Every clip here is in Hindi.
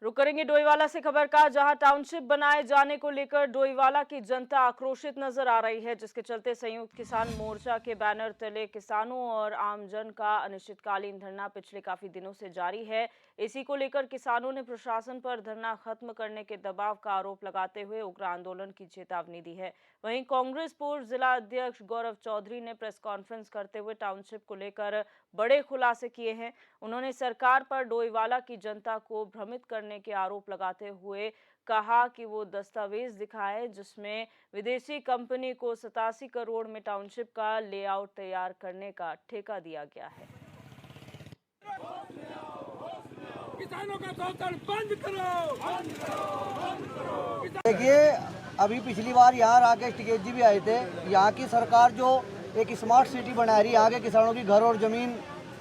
रुक करेंगे डोईवाला से खबर का, जहां टाउनशिप बनाए जाने को लेकर डोईवाला की जनता आक्रोशित नजर आ रही है, जिसके चलते संयुक्त किसान मोर्चा के बैनर तले किसानों और आमजन का अनिश्चितकालीन धरना पिछले काफी दिनों से जारी है। इसी को लेकर किसानों ने प्रशासन पर धरना खत्म करने के दबाव का आरोप लगाते हुए उग्र आंदोलन की चेतावनी दी है। वहीं कांग्रेस पूर्व जिला अध्यक्ष गौरव चौधरी ने प्रेस कॉन्फ्रेंस करते हुए टाउनशिप को लेकर बड़े खुलासे किए हैं। उन्होंने सरकार पर डोईवाला की जनता को भ्रमित करने के आरोप लगाते हुए कहा कि वो दस्तावेज दिखाए जिसमें विदेशी कंपनी को 87 करोड़ में टाउनशिप का लेआउट तैयार करने का ठेका दिया गया है। किसानों का शोषण बंद करो, बंद करो, बंद करो। देखिए, अभी पिछली बार यहाँ राकेश टिकैत जी भी आए थे। यहाँ की सरकार जो एक स्मार्ट सिटी बना रही, यहाँ के किसानों की घर और ज़मीन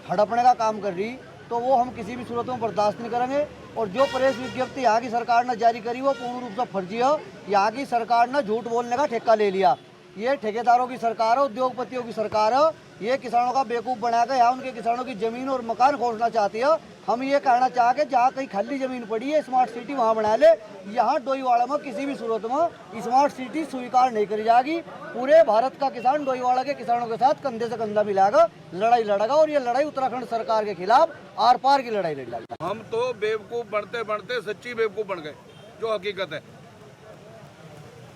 हड़पने का काम कर रही, तो वो हम किसी भी सूरत में बर्दाश्त नहीं करेंगे। और जो प्रेस विज्ञप्ति यहाँ की सरकार ने जारी करी वो पूर्ण रूप से फर्जी है। यहाँ की सरकार ने झूठ बोलने का ठेका ले लिया। ये ठेकेदारों की सरकार है, उद्योगपतियों की सरकार है। ये किसानों का बेवकूफ़ बनाकर यहाँ उनके किसानों की ज़मीन और मकान खोजना चाहती है। हम ये कहना चाहेंगे जहाँ कहीं खाली ज़मीन पड़ी है स्मार्ट सिटी वहाँ बना ले। यहाँ डोईवाड़ा में किसी भी सूरत में स्मार्ट सिटी स्वीकार नहीं करी जाएगी। पूरे भारत का किसान डोईवाड़ा के किसानों के साथ कंधे से कंधा मिलाकर लड़ाई लड़ेगा और ये लड़ाई उत्तराखंड सरकार के खिलाफ आर पार की लड़ाई लड़ेगा। हम तो बेवकूफ़ बनते बनते सच्ची बेवकूफ़ बन गए, जो हकीकत है।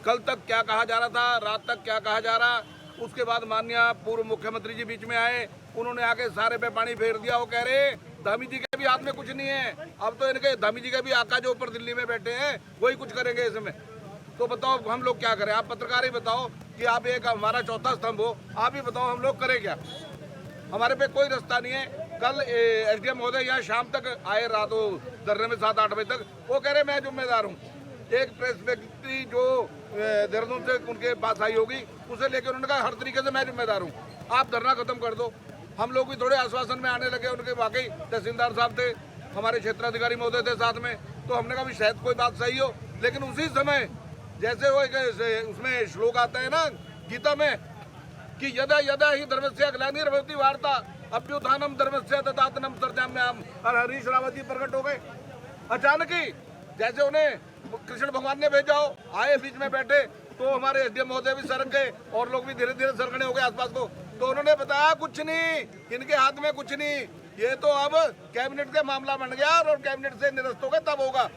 कल तक क्या कहा जा रहा था, रात तक क्या कहा जा रहा, उसके बाद माननीय पूर्व मुख्यमंत्री जी बीच में आए, उन्होंने आके सारे पे पानी फेर दिया। वो कह रहे धामी जी के भी हाथ में कुछ नहीं है। अब तो इनके धामी जी के भी आका जो ऊपर दिल्ली में बैठे हैं वही कुछ करेंगे इसमें। तो बताओ हम लोग क्या करें? आप पत्रकार ही बताओ कि आप एक हमारा चौथा स्तंभ हो, आप ही बताओ हम लोग करें क्या? हमारे पे कोई रास्ता नहीं है। कल एसडीएम महोदय यहाँ शाम तक आए, रात धरने में 7-8 बजे तक। वो कह रहे मैं जिम्मेदार हूँ। एक प्रेस व्यक्ति जो देहरादून से उनके पास आई होगी, उसे लेकर उन्होंने कहा हर तरीके से मैं जिम्मेदार हूँ, आप धरना खत्म कर दो। हम लोग भी थोड़े आश्वासन में आने लगे। उनके वाकई तहसीलदार साहब थे, हमारे क्षेत्राधिकारी महोदय थे साथ में, तो हमने कहा भी शायद कोई बात सही हो। लेकिन उसी समय जैसे वो उसमें श्लोक आता है ना गीता में कि यदा यदा ही धर्मस्य ग्लानिर्भवति वार्ता अभ्युत्थानम धर्मस्य तदात्मनम सर्वम्याम, और हरीश रावत जी प्रकट हो गए अचानक ही। जैसे उन्हें कृष्ण भगवान ने भेजा हो, आए बीच में बैठे, तो हमारे एसडीएम महोदय भी सरक गए और लोग भी धीरे धीरे सरकने हो गए आसपास को। तो उन्होंने बताया कुछ नहीं, इनके हाथ में कुछ नहीं, ये तो अब कैबिनेट का मामला बन गया और कैबिनेट से निरस्त हो गए तब होगा।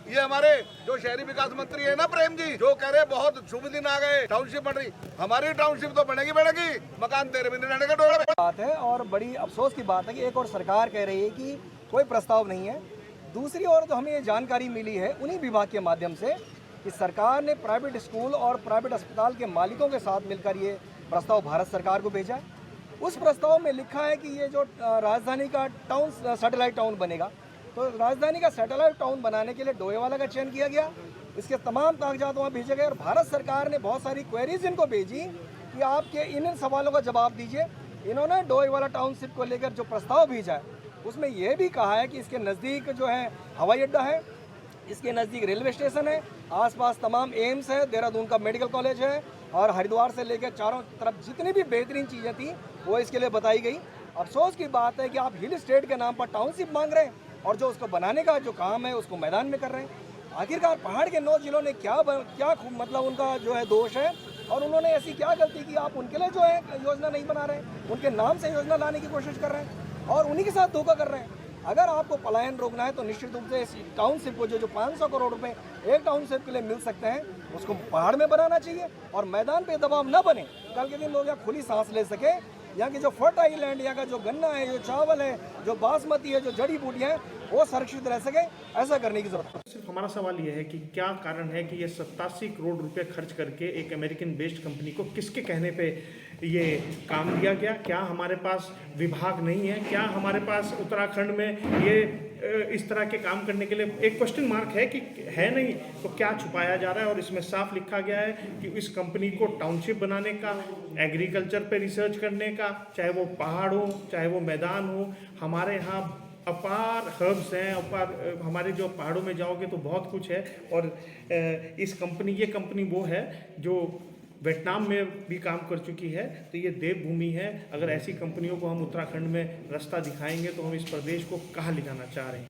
ये हमारे जो शहरी विकास मंत्री है ना प्रेम जी, जो कह रहे बहुत शुभ दिन आ गए, टाउनशिप बन रही। हमारी टाउनशिप तो बनेगी, मकान तेरे भी नहीं रहने के डोले बात है। और बड़ी अफसोस की बात है कि एक और सरकार कह रही है कि कोई प्रस्ताव नहीं है। दूसरी ओर तो हमें ये जानकारी मिली है उन्हीं विभाग के माध्यम से कि सरकार ने प्राइवेट स्कूल और प्राइवेट अस्पताल के मालिकों के साथ मिलकर ये प्रस्ताव भारत सरकार को भेजा है। उस प्रस्ताव में लिखा है कि ये जो राजधानी का टाउन सैटेलाइट टाउन बनेगा, तो राजधानी का सैटेलाइट टाउन बनाने के लिए डोईवाला का चयन किया गया। इसके तमाम कागजात वहाँ भेजे गए और भारत सरकार ने बहुत सारी क्वेरीज इनको भेजी कि आपके इन सवालों का जवाब दीजिए। इन्होंने डोईवाला टाउनशिप को लेकर जो प्रस्ताव भेजा है उसमें यह भी कहा है कि इसके नज़दीक जो है हवाई अड्डा है, इसके नज़दीक रेलवे स्टेशन है, आसपास तमाम एम्स है, देहरादून का मेडिकल कॉलेज है और हरिद्वार से लेकर चारों तरफ जितनी भी बेहतरीन चीज़ें थी वो इसके लिए बताई गई। अफसोस की बात है कि आप हिल स्टेट के नाम पर टाउनशिप मांग रहे हैं और जो उसको बनाने का जो काम है उसको मैदान में कर रहे हैं। आखिरकार पहाड़ के 9 जिलों ने क्या मतलब उनका जो है दोष है और उन्होंने ऐसी क्या गलती की आप उनके लिए जो है योजना नहीं बना रहे, उनके नाम से योजना लाने की कोशिश कर रहे हैं और उन्हीं के साथ धोखा कर रहे हैं। अगर आपको पलायन रोकना है तो निश्चित रूप से इस टाउनशिप को जो 500 करोड़ रुपए एक टाउनशिप के लिए मिल सकते हैं उसको पहाड़ में बनाना चाहिए और मैदान पे दबाव न बने। कल के दिन लोग यहाँ खुली सांस ले सके। यहाँ की जो फर्टाइल लैंड, यहाँ का जो गन्ना है, जो चावल है, जो बासमती है, जो जड़ी बूटियाँ हैं, वो संरक्षित रह सके, ऐसा करने की जरूरत है। सिर्फ हमारा सवाल यह है कि क्या कारण है कि ये 87 करोड़ रुपए खर्च करके एक अमेरिकन बेस्ड कंपनी को किसके कहने पे ये काम दिया गया? क्या हमारे पास विभाग नहीं है? क्या हमारे पास उत्तराखंड में ये इस तरह के काम करने के लिए एक क्वेश्चन मार्क है कि है नहीं? तो क्या छुपाया जा रहा है? और इसमें साफ लिखा गया है कि इस कंपनी को टाउनशिप बनाने का, एग्रीकल्चर पे रिसर्च करने का, चाहे वो पहाड़ हो चाहे वो मैदान हो, हमारे यहाँ अपार हर्ब्स हैं, अपार हमारे जो पहाड़ों में जाओगे तो बहुत कुछ है। और ये कंपनी वो है जो वियतनाम में भी काम कर चुकी है, तो ये देवभूमि है। अगर ऐसी कंपनियों को हम उत्तराखंड में रास्ता दिखाएंगे तो हम इस प्रदेश को कहाँ ले जाना चाह रहे हैं।